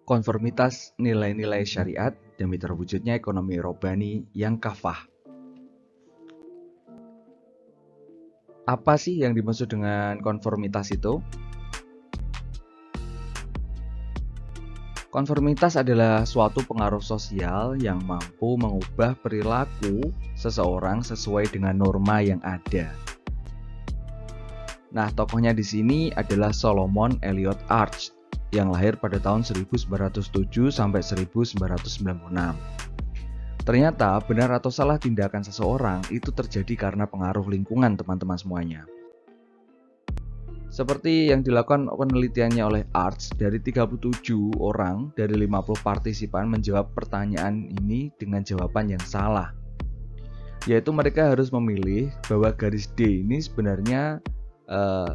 konformitas nilai-nilai syariat demi terwujudnya ekonomi robbani yang kafah. Apa sih yang dimaksud dengan konformitas itu? Konformitas adalah suatu pengaruh sosial yang mampu mengubah perilaku seseorang sesuai dengan norma yang ada. Nah, tokohnya di sini adalah Solomon Elliot Arch yang lahir pada tahun 1907 sampai 1996. Ternyata benar atau salah tindakan seseorang itu terjadi karena pengaruh lingkungan teman-teman semuanya. Seperti yang dilakukan penelitiannya oleh Arch, dari 37 orang dari 50 partisipan menjawab pertanyaan ini dengan jawaban yang salah. Yaitu mereka harus memilih bahwa garis D ini sebenarnya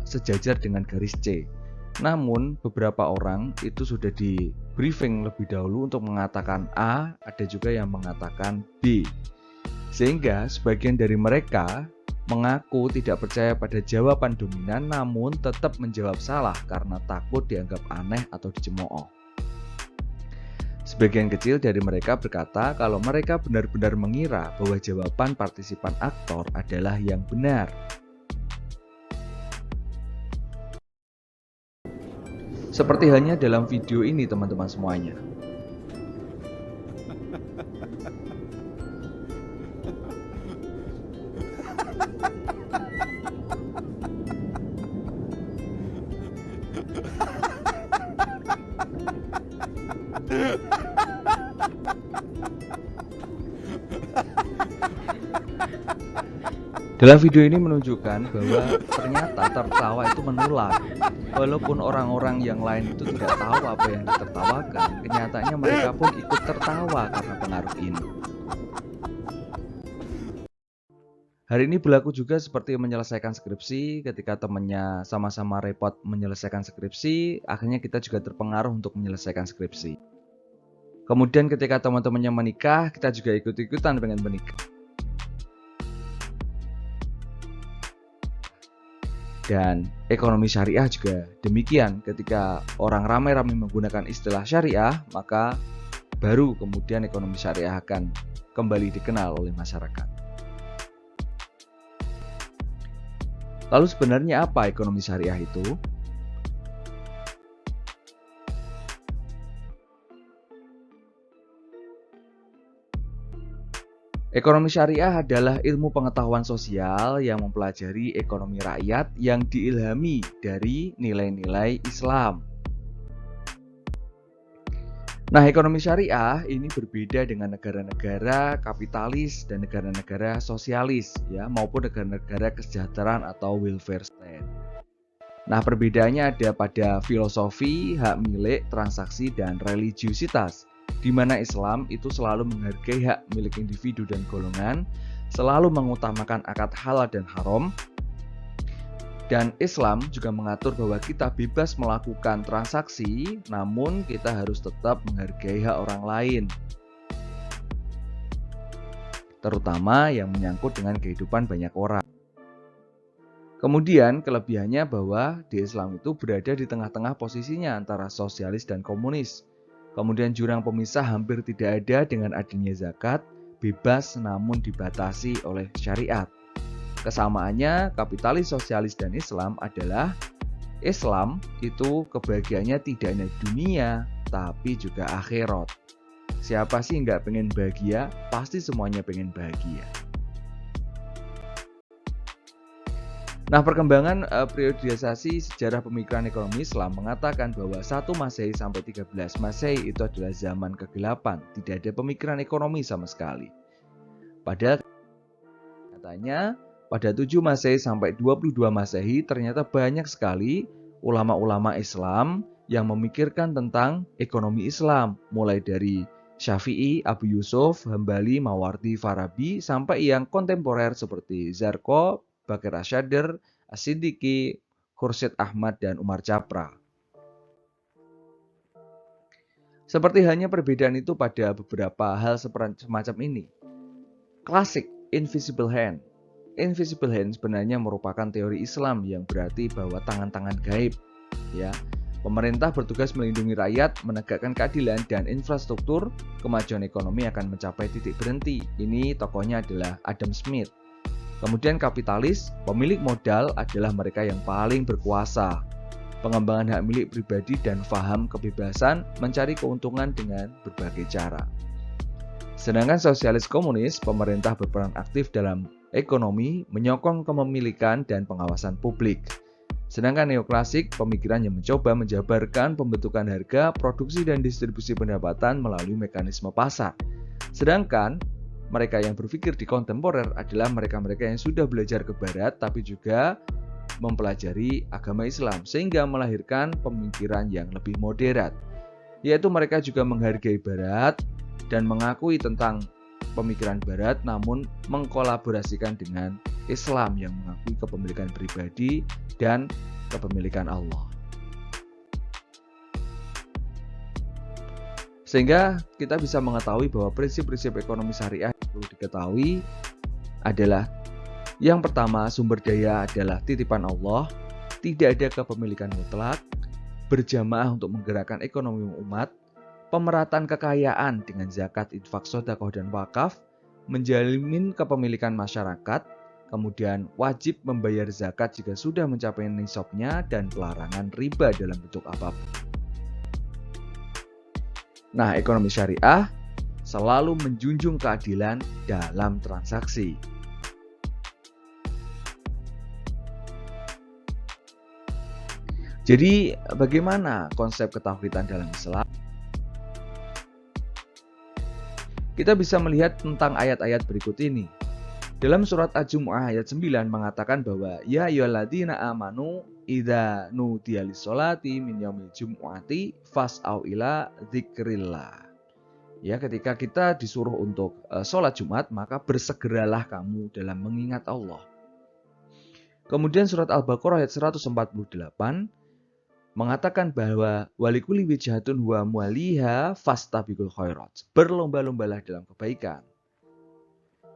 sejajar dengan garis C. Namun beberapa orang itu sudah di briefing lebih dahulu untuk mengatakan A, ada juga yang mengatakan B. Sehingga sebagian dari mereka mengaku tidak percaya pada jawaban dominan namun tetap menjawab salah karena takut dianggap aneh atau dicemooh. Sebagian kecil dari mereka berkata kalau mereka benar-benar mengira bahwa jawaban partisipan aktor adalah yang benar. Seperti halnya dalam video ini teman-teman semuanya. Dalam video ini menunjukkan bahwa ternyata tertawa itu menular. Walaupun orang-orang yang lain itu tidak tahu apa yang ditertawakan, kenyataannya mereka pun ikut tertawa karena pengaruh ini. Hari ini berlaku juga seperti menyelesaikan skripsi, ketika temannya sama-sama repot menyelesaikan skripsi, akhirnya kita juga terpengaruh untuk menyelesaikan skripsi. Kemudian ketika teman-temannya menikah, kita juga ikut-ikutan pengen menikah. Dan ekonomi syariah juga demikian, ketika orang ramai-ramai menggunakan istilah syariah, maka baru kemudian ekonomi syariah akan kembali dikenal oleh masyarakat. Lalu sebenarnya apa ekonomi syariah itu? Ekonomi syariah adalah ilmu pengetahuan sosial yang mempelajari ekonomi rakyat yang diilhami dari nilai-nilai Islam. Nah, ekonomi syariah ini berbeda dengan negara-negara kapitalis dan negara-negara sosialis, ya, maupun negara-negara kesejahteraan atau welfare state. Nah, perbedaannya ada pada filosofi, hak milik, transaksi, dan religiusitas, di mana Islam itu selalu menghargai hak milik individu dan golongan, selalu mengutamakan akad halal dan haram, dan Islam juga mengatur bahwa kita bebas melakukan transaksi, namun kita harus tetap menghargai hak orang lain, terutama yang menyangkut dengan kehidupan banyak orang. Kemudian kelebihannya bahwa di Islam itu berada di tengah-tengah posisinya antara sosialis dan komunis. Kemudian jurang pemisah hampir tidak ada dengan adanya zakat, bebas namun dibatasi oleh syariat. Kesamaannya kapitalis, sosialis, dan Islam adalah Islam itu kebahagiaannya tidak hanya dunia, tapi juga akhirat. Siapa sih nggak pengen bahagia? Pasti semuanya pengen bahagia. Nah, perkembangan periodisasi sejarah pemikiran ekonomi Islam mengatakan bahwa 1 Masehi sampai 13 Masehi itu adalah zaman kegelapan, tidak ada pemikiran ekonomi sama sekali. Padahal katanya pada 7 Masehi sampai 22 Masehi ternyata banyak sekali ulama-ulama Islam yang memikirkan tentang ekonomi Islam, mulai dari Syafi'i, Abu Yusuf, Hambali, Mawardi, Farabi, sampai yang kontemporer seperti Zarko, Bakir Asyadr, As-Siddiqi, Khursyid Ahmad, dan Umar Chapra. Seperti halnya perbedaan itu pada beberapa hal semacam ini. Klasik, invisible hand. Invisible hand sebenarnya merupakan teori Islam yang berarti bahwa tangan-tangan gaib, ya. Pemerintah bertugas melindungi rakyat, menegakkan keadilan dan infrastruktur, kemajuan ekonomi akan mencapai titik berhenti. Ini tokohnya adalah Adam Smith. Kemudian kapitalis, pemilik modal adalah mereka yang paling berkuasa. Pengembangan hak milik pribadi dan faham kebebasan mencari keuntungan dengan berbagai cara. Sedangkan sosialis komunis, pemerintah berperan aktif dalam ekonomi, menyokong kepemilikan dan pengawasan publik. Sedangkan neoklasik, pemikiran yang mencoba menjabarkan pembentukan harga, produksi dan distribusi pendapatan melalui mekanisme pasar. Sedangkan mereka yang berpikir di kontemporer adalah mereka-mereka yang sudah belajar ke barat tapi juga mempelajari agama Islam sehingga melahirkan pemikiran yang lebih moderat. Yaitu mereka juga menghargai barat dan mengakui tentang pemikiran barat namun mengkolaborasikan dengan Islam yang mengakui kepemilikan pribadi dan kepemilikan Allah. Sehingga kita bisa mengetahui bahwa prinsip-prinsip ekonomi syariah yang perlu diketahui adalah yang pertama, sumber daya adalah titipan Allah, tidak ada kepemilikan mutlak, berjamaah untuk menggerakkan ekonomi umat, pemerataan kekayaan dengan zakat, infak, sedekah dan wakaf, menjamin kepemilikan masyarakat, kemudian wajib membayar zakat jika sudah mencapai nisabnya dan pelarangan riba dalam bentuk apapun. Nah, ekonomi syariah selalu menjunjung keadilan dalam transaksi. Jadi, bagaimana konsep ketauhidan dalam Islam? Kita bisa melihat tentang ayat-ayat berikut ini. Dalam surat Al-Jumu'ah ayat 9 mengatakan bahwa ya ayyuhalladzina amanu idza nudiya lis-sholati min yaumil jumu'ati fas'au ila dzikrillah. Ya, ketika kita disuruh untuk sholat Jumat, maka bersegeralah kamu dalam mengingat Allah. Kemudian surat Al-Baqarah ayat 148 mengatakan bahwa walikuli wijhatun huwa muwaliha fastabiqul khairat. Berlomba-lombalah dalam kebaikan.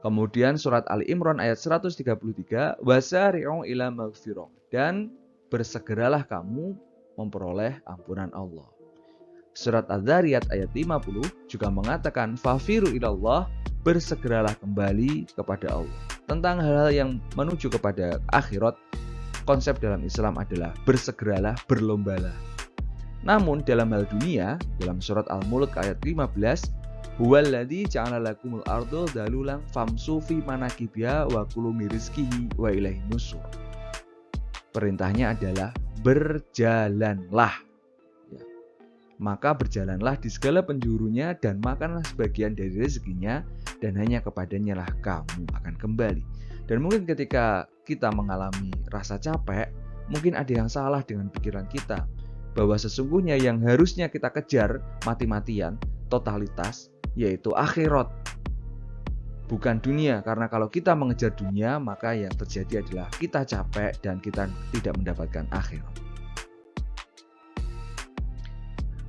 Kemudian surat Ali Imran ayat 133 wasari'u ila maghfirah dan bersegeralah kamu memperoleh ampunan Allah. Surat Az-Zariyat ayat 50 juga mengatakan fafiru ilallah, bersegeralah kembali kepada Allah. Tentang hal-hal yang menuju kepada akhirat, konsep dalam Islam adalah bersegeralah, berlombalah. Namun dalam hal dunia, dalam surat Al-Mulk ayat 15, huwallazi ja'ala lakumul arda dalulan famsu fi manakibiha wa kulu min rizqihi wa ilaihin nusyur. Perintahnya adalah berjalanlah. Ya. Maka berjalanlah di segala penjurunya dan makanlah sebagian dari rezekinya dan hanya kepadanya lah kamu akan kembali. Dan mungkin ketika kita mengalami rasa capek, mungkin ada yang salah dengan pikiran kita. Bahwa sesungguhnya yang harusnya kita kejar mati-matian, totalitas, yaitu akhirat. Bukan dunia, karena kalau kita mengejar dunia, maka yang terjadi adalah kita capek dan kita tidak mendapatkan akhirat.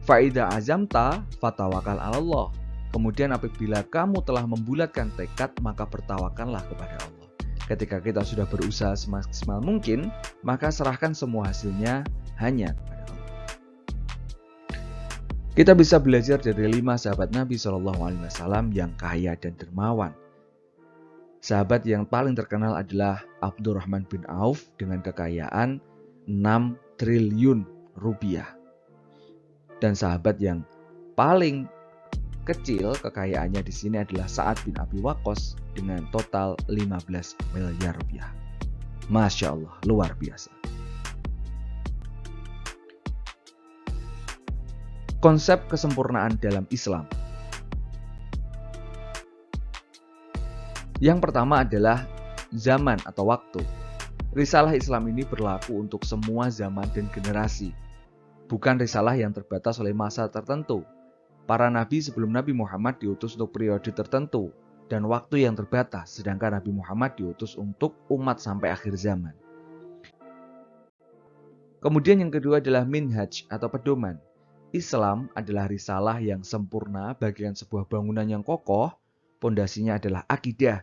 Fa'idha azamta fatawakal 'ala Allah. Kemudian apabila kamu telah membulatkan tekad, maka bertawakallah kepada Allah. Ketika kita sudah berusaha semaksimal mungkin, maka serahkan semua hasilnya hanya kepada Allah. Kita bisa belajar dari 5 sahabat Nabi SAW yang kaya dan dermawan. Sahabat yang paling terkenal adalah Abdurrahman bin Auf dengan kekayaan 6 triliun rupiah. Dan sahabat yang paling kecil kekayaannya di sini adalah Sa'ad bin Abi Waqqas dengan total 15 miliar rupiah. Masya Allah, luar biasa. Konsep kesempurnaan dalam Islam. Yang pertama adalah zaman atau waktu. Risalah Islam ini berlaku untuk semua zaman dan generasi. Bukan risalah yang terbatas oleh masa tertentu. Para nabi sebelum Nabi Muhammad diutus untuk periode tertentu dan waktu yang terbatas, sedangkan Nabi Muhammad diutus untuk umat sampai akhir zaman. Kemudian yang kedua adalah minhaj atau pedoman. Islam adalah risalah yang sempurna bagian sebuah bangunan yang kokoh, pondasinya adalah akidah,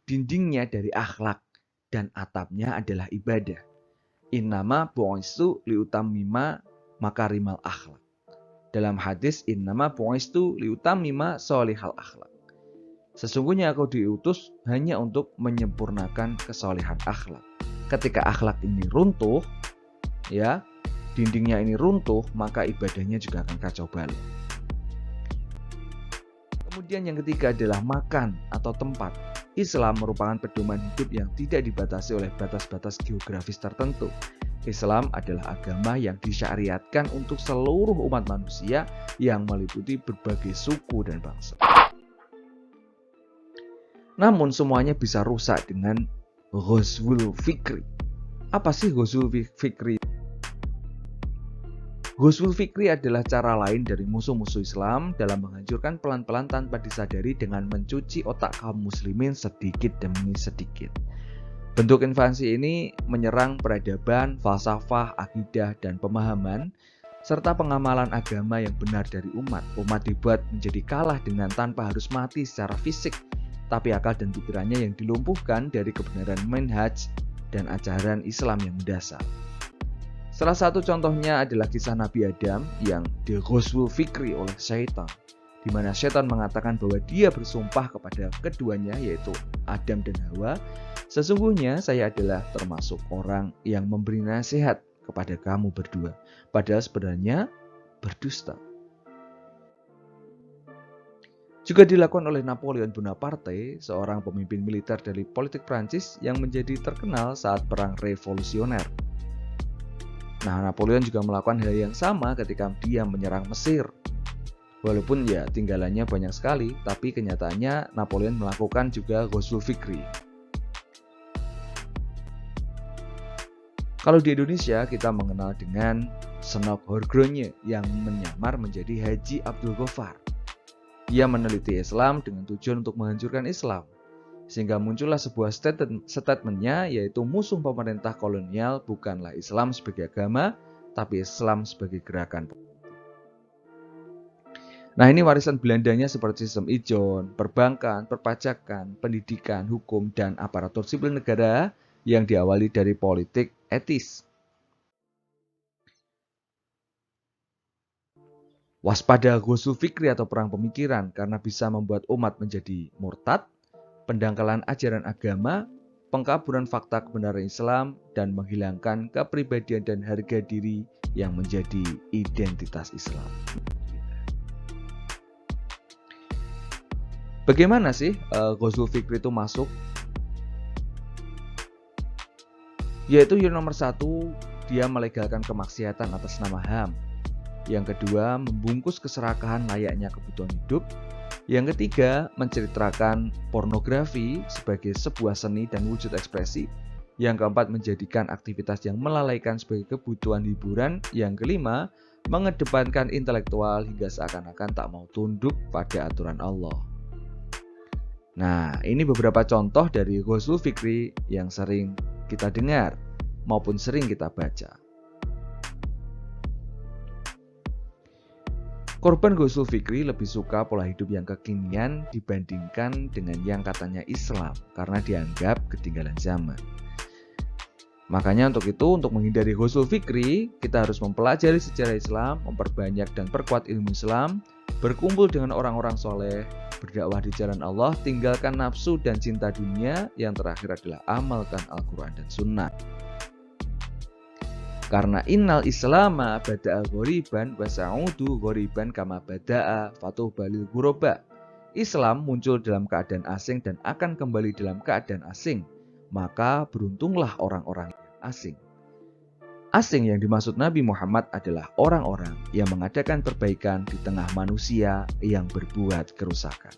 dindingnya dari akhlak, dan atapnya adalah ibadah. Innama bu'istu liutammima makarimal akhlak. Dalam hadis innama bu'istu liutammima sholihal akhlak. Sesungguhnya aku diutus hanya untuk menyempurnakan kesolehan akhlak. Ketika akhlak ini runtuh, ya, dindingnya ini runtuh, maka ibadahnya juga akan kacau balau. Kemudian yang ketiga adalah makan atau tempat. Islam merupakan pedoman hidup yang tidak dibatasi oleh batas-batas geografis tertentu. Islam adalah agama yang disyariatkan untuk seluruh umat manusia yang meliputi berbagai suku dan bangsa. Namun semuanya bisa rusak dengan ghazwul fikri. Apa sih ghazwul fikri? Ghazwul fikri adalah cara lain dari musuh-musuh Islam dalam menghancurkan pelan-pelan tanpa disadari dengan mencuci otak kaum muslimin sedikit demi sedikit. Bentuk invasi ini menyerang peradaban, falsafah, akidah, dan pemahaman, serta pengamalan agama yang benar dari umat. Umat dibuat menjadi kalah dengan tanpa harus mati secara fisik, tapi akal dan pikirannya yang dilumpuhkan dari kebenaran manhaj dan ajaran Islam yang mendasar. Salah satu contohnya adalah kisah Nabi Adam yang dighazwul fikri oleh syaitan, di mana syaitan mengatakan bahwa dia bersumpah kepada keduanya, yaitu Adam dan Hawa, sesungguhnya saya adalah termasuk orang yang memberi nasihat kepada kamu berdua, padahal sebenarnya berdusta. Juga dilakukan oleh Napoleon Bonaparte, seorang pemimpin militer dari politik Prancis yang menjadi terkenal saat perang revolusioner. Nah, Napoleon juga melakukan hal yang sama ketika dia menyerang Mesir. Walaupun ya tinggalannya banyak sekali, tapi kenyataannya Napoleon melakukan juga ghazwul fikri. Kalau di Indonesia kita mengenal dengan Senok Horgronye yang menyamar menjadi Haji Abdul Ghaffar. Ia meneliti Islam dengan tujuan untuk menghancurkan Islam. Sehingga muncullah sebuah statementnya, yaitu musuh pemerintah kolonial bukanlah Islam sebagai agama, tapi Islam sebagai gerakan. Nah, ini warisan Belandanya seperti sistem ijon, perbankan, perpajakan, pendidikan, hukum, dan aparatur sipil negara yang diawali dari politik etis. Waspada ghazwul fikri atau perang pemikiran karena bisa membuat umat menjadi murtad, pendangkalan ajaran agama, pengkaburan fakta kebenaran Islam, dan menghilangkan kepribadian dan harga diri yang menjadi identitas Islam. Bagaimana sih ghazwul fikri itu masuk? Yaitu yang nomor satu, dia melegalkan kemaksiatan atas nama HAM. Yang kedua, membungkus keserakahan layaknya kebutuhan hidup. Yang ketiga, menceritakan pornografi sebagai sebuah seni dan wujud ekspresi. Yang keempat, menjadikan aktivitas yang melalaikan sebagai kebutuhan hiburan. Yang kelima, mengedepankan intelektual hingga seakan-akan tak mau tunduk pada aturan Allah. Nah, ini beberapa contoh dari ghazwul fikri yang sering kita dengar maupun sering kita baca. Korban ghazwul fikri lebih suka pola hidup yang kekinian dibandingkan dengan yang katanya Islam karena dianggap ketinggalan zaman. Makanya untuk itu, untuk menghindari ghazwul fikri, kita harus mempelajari sejarah Islam, memperbanyak dan perkuat ilmu Islam, berkumpul dengan orang-orang soleh, berdakwah di jalan Allah, tinggalkan nafsu dan cinta dunia, yang terakhir adalah amalkan Al-Quran dan Sunnah. Karena innal islama bada'a ghoriban wa sa'udu ghoriban kama bada'a fatuhbalil ghuraba. Islam muncul dalam keadaan asing dan akan kembali dalam keadaan asing. Maka beruntunglah orang-orang asing. Asing yang dimaksud Nabi Muhammad adalah orang-orang yang mengadakan perbaikan di tengah manusia yang berbuat kerusakan.